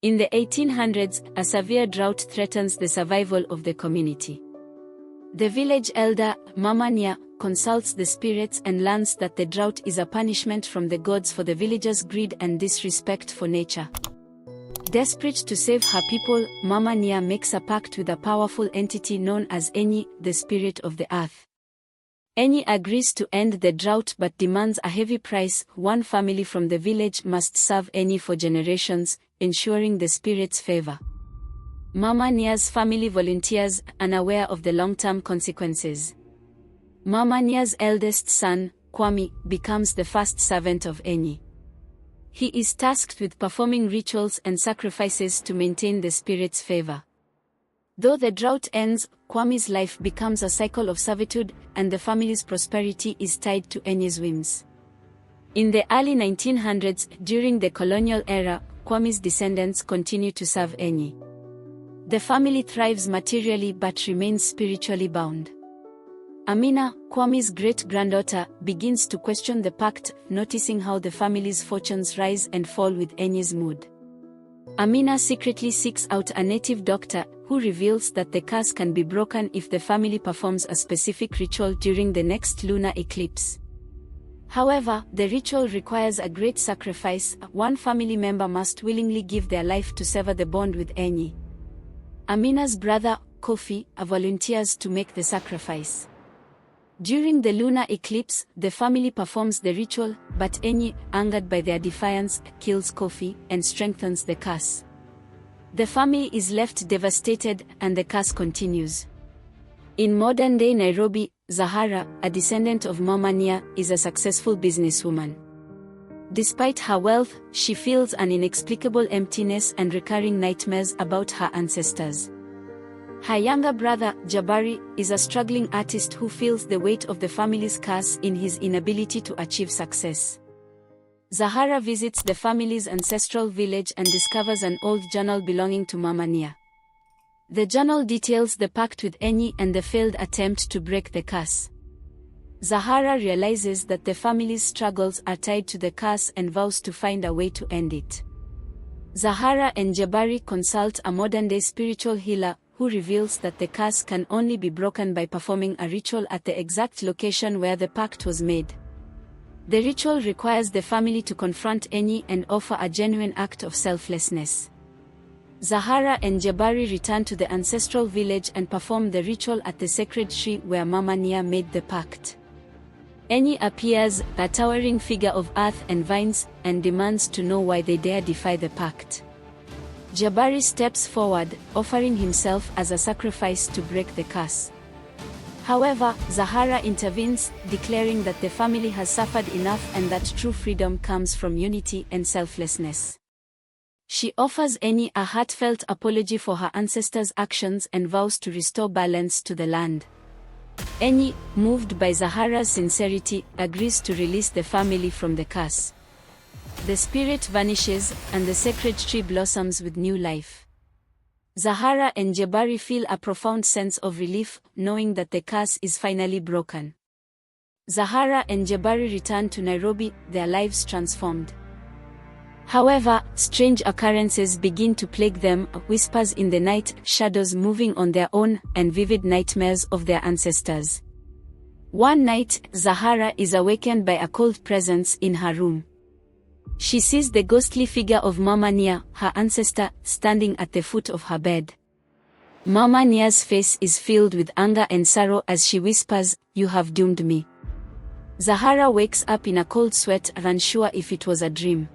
In the 1800s, a severe drought threatens the survival of the community. The village elder, Mama Nia, consults the spirits and learns that the drought is a punishment from the gods for the villagers' greed and disrespect for nature. Desperate to save her people, Mama Nia makes a pact with a powerful entity known as Enyi, the spirit of the earth. Enyi agrees to end the drought but demands a heavy price. One family from the village must serve Enyi for generations, ensuring the spirit's favor. Mama Nia's family volunteers, unaware of the long-term consequences. Mama Nia's eldest son, Kwame, becomes the first servant of Enyi. He is tasked with performing rituals and sacrifices to maintain the spirit's favor. Though the drought ends, Kwame's life becomes a cycle of servitude, and the family's prosperity is tied to Enyi's whims. In the early 1900s, during the colonial era, Kwame's descendants continue to serve Enyi. The family thrives materially but remains spiritually bound. Amina, Kwame's great-granddaughter, begins to question the pact, noticing how the family's fortunes rise and fall with Enyi's mood. Amina secretly seeks out a native doctor, who reveals that the curse can be broken if the family performs a specific ritual during the next lunar eclipse. However, the ritual requires a great sacrifice. One family member must willingly give their life to sever the bond with Enyi. Amina's brother, Kofi, volunteers to make the sacrifice. During the lunar eclipse, the family performs the ritual, but Enyi, angered by their defiance, kills Kofi and strengthens the curse. The family is left devastated, and the curse continues. In modern-day Nairobi, Zahara, a descendant of Mama Nia, is a successful businesswoman. Despite her wealth, she feels an inexplicable emptiness and recurring nightmares about her ancestors. Her younger brother, Jabari, is a struggling artist who feels the weight of the family's curse in his inability to achieve success. Zahara visits the family's ancestral village and discovers an old journal belonging to Mama Nia. The journal details the pact with Enyi and the failed attempt to break the curse. Zahara realizes that the family's struggles are tied to the curse and vows to find a way to end it. Zahara and Jabari consult a modern-day spiritual healer, who reveals that the curse can only be broken by performing a ritual at the exact location where the pact was made. The ritual requires the family to confront Enyi and offer a genuine act of selflessness. Zahara and Jabari return to the ancestral village and perform the ritual at the sacred tree where Mama Nia made the pact. Enyi appears, a towering figure of earth and vines, and demands to know why they dare defy the pact. Jabari steps forward, offering himself as a sacrifice to break the curse. However, Zahara intervenes, declaring that the family has suffered enough and that true freedom comes from unity and selflessness. She offers Enyi a heartfelt apology for her ancestors' actions and vows to restore balance to the land. Enyi, moved by Zahara's sincerity, agrees to release the family from the curse. The spirit vanishes, and the sacred tree blossoms with new life. Zahara and Jabari feel a profound sense of relief, knowing that the curse is finally broken. Zahara and Jabari return to Nairobi, their lives transformed. However, strange occurrences begin to plague them: whispers in the night, shadows moving on their own, and vivid nightmares of their ancestors. One night, Zahara is awakened by a cold presence in her room. She sees the ghostly figure of Mama Nia, her ancestor, standing at the foot of her bed. Mama Nia's face is filled with anger and sorrow as she whispers, "You have doomed me." Zahara wakes up in a cold sweat, unsure if it was a dream.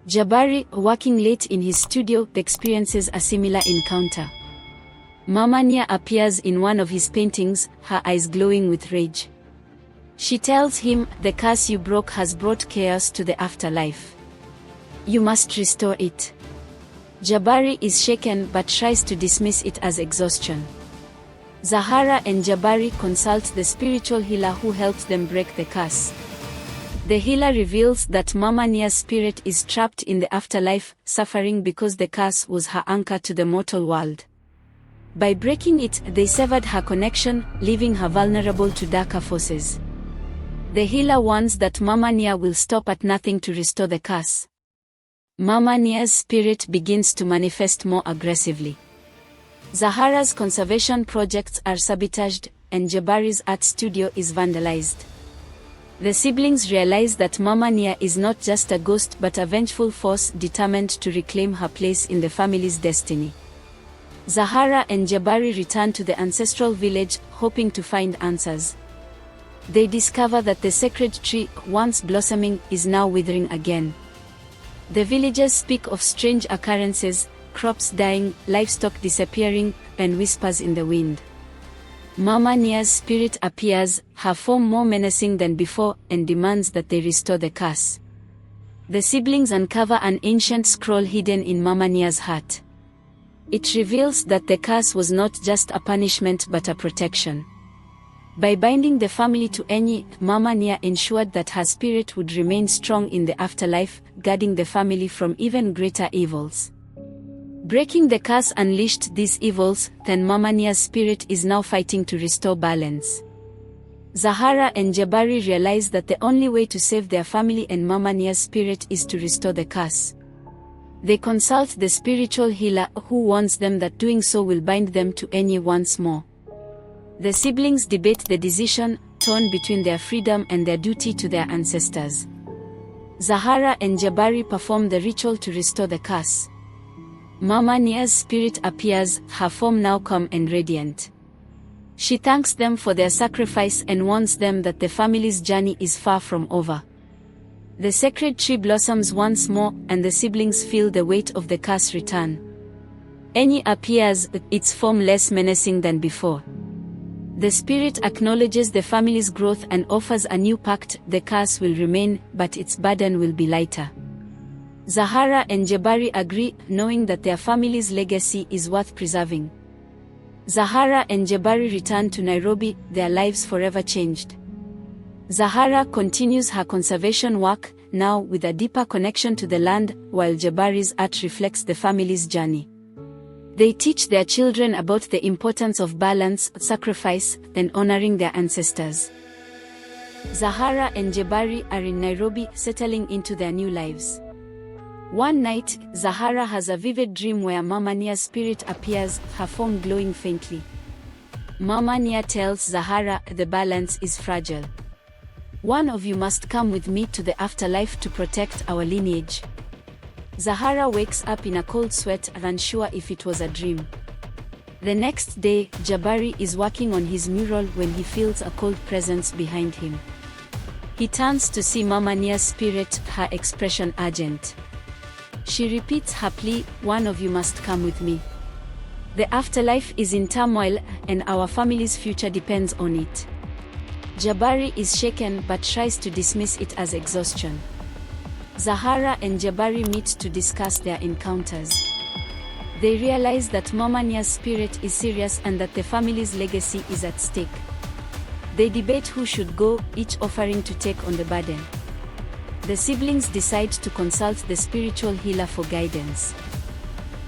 Jabari, working late in his studio, experiences a similar encounter. Mama Nia appears in one of his paintings, her eyes glowing with rage. She tells him, "The curse you broke has brought chaos to the afterlife. You must restore it." Jabari is shaken but tries to dismiss it as exhaustion. Zahara and Jabari consult the spiritual healer who helps them break the curse. The healer reveals that Mama Nia's spirit is trapped in the afterlife, suffering because the curse was her anchor to the mortal world. By breaking it, they severed her connection, leaving her vulnerable to darker forces. The healer warns that Mama Nia will stop at nothing to restore the curse. Mama Nia's spirit begins to manifest more aggressively. Zahara's conservation projects are sabotaged, and Jabari's art studio is vandalized. The siblings realize that Mama Nia is not just a ghost but a vengeful force determined to reclaim her place in the family's destiny. Zahara and Jabari return to the ancestral village, hoping to find answers. They discover that the sacred tree, once blossoming, is now withering again. The villagers speak of strange occurrences, crops dying, livestock disappearing, and whispers in the wind. Mama Nia's spirit appears, her form more menacing than before, and demands that they restore the curse. The siblings uncover an ancient scroll hidden in Mama Nia's heart. It reveals that the curse was not just a punishment but a protection. By binding the family to Enyi, Mama Nia ensured that her spirit would remain strong in the afterlife, guarding the family from even greater evils. Breaking the curse unleashed these evils, then Mama Nia's spirit is now fighting to restore balance. Zahara and Jabari realize that the only way to save their family and Mama Nia's spirit is to restore the curse. They consult the spiritual healer, who warns them that doing so will bind them to Enyi once more. The siblings debate the decision, torn between their freedom and their duty to their ancestors. Zahara and Jabari perform the ritual to restore the curse. Mama Nia's spirit appears, her form now calm and radiant. She thanks them for their sacrifice and warns them that the family's journey is far from over. The sacred tree blossoms once more, and the siblings feel the weight of the curse return. Enyi appears, its form less menacing than before. The spirit acknowledges the family's growth and offers a new pact: the curse will remain, but its burden will be lighter. Zahara and Jabari agree, knowing that their family's legacy is worth preserving. Zahara and Jabari return to Nairobi, their lives forever changed. Zahara continues her conservation work, now with a deeper connection to the land, while Jabari's art reflects the family's journey. They teach their children about the importance of balance, sacrifice, and honoring their ancestors. Zahara and Jabari are in Nairobi, settling into their new lives. One night, Zahara has a vivid dream where Mama Nia's spirit appears, her form glowing faintly. Mama Nia tells Zahara, the balance is fragile. One of you must come with me to the afterlife to protect our lineage. Zahara wakes up in a cold sweat, unsure if it was a dream. The next day, Jabari is working on his mural when he feels a cold presence behind him. He turns to see Mama Nia's spirit, her expression urgent. She repeats her plea, one of you must come with me. The afterlife is in turmoil, and our family's future depends on it. Jabari is shaken but tries to dismiss it as exhaustion. Zahara and Jabari meet to discuss their encounters. They realize that Mama Nia's spirit is serious and that the family's legacy is at stake. They debate who should go, each offering to take on the burden. The siblings decide to consult the spiritual healer for guidance.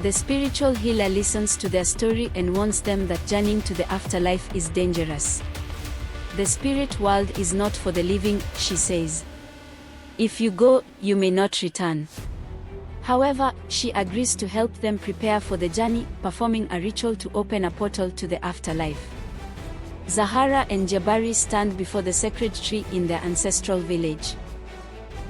The spiritual healer listens to their story and warns them that journeying to the afterlife is dangerous. The spirit world is not for the living, she says. If you go, you may not return. However, she agrees to help them prepare for the journey, performing a ritual to open a portal to the afterlife. Zahara and Jabari stand before the sacred tree in their ancestral village.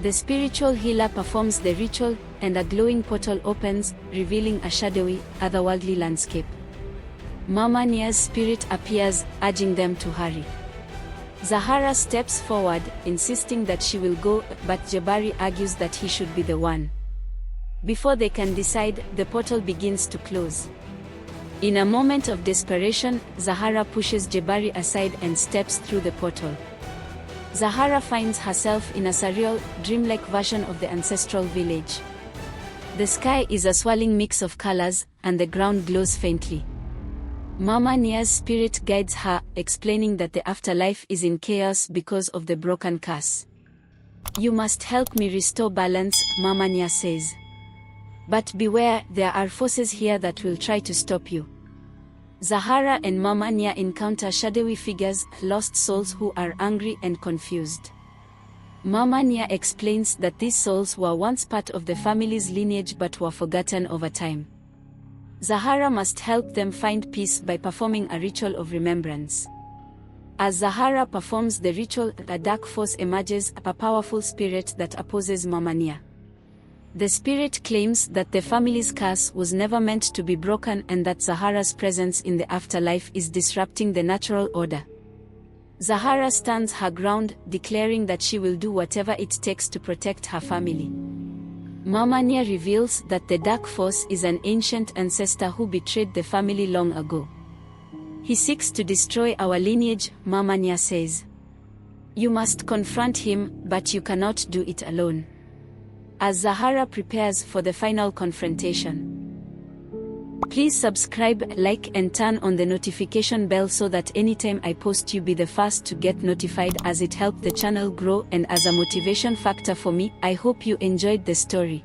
The spiritual healer performs the ritual, and a glowing portal opens, revealing a shadowy, otherworldly landscape. Mama Nia's spirit appears, urging them to hurry. Zahara steps forward, insisting that she will go, but Jabari argues that he should be the one. Before they can decide, the portal begins to close. In a moment of desperation, Zahara pushes Jabari aside and steps through the portal. Zahara finds herself in a surreal, dreamlike version of the ancestral village. The sky is a swirling mix of colors, and the ground glows faintly. Mama Nia's spirit guides her, explaining that the afterlife is in chaos because of the broken curse. You must help me restore balance, Mama Nia says. But beware, there are forces here that will try to stop you. Zahara and Mama Nia encounter shadowy figures, lost souls who are angry and confused. Mama Nia explains that these souls were once part of the family's lineage but were forgotten over time. Zahara must help them find peace by performing a ritual of remembrance. As Zahara performs the ritual, a dark force emerges, a powerful spirit that opposes Mama Nia. The spirit claims that the family's curse was never meant to be broken and that Zahara's presence in the afterlife is disrupting the natural order. Zahara stands her ground, declaring that she will do whatever it takes to protect her family. Mama Nia reveals that the dark force is an ancient ancestor who betrayed the family long ago. He seeks to destroy our lineage, Mama Nia says. You must confront him, but you cannot do it alone. As Zahara prepares for the final confrontation. Please subscribe, like and turn on the notification bell so that anytime I post you be the first to get notified, as it helps the channel grow and as a motivation factor for me. I hope you enjoyed the story.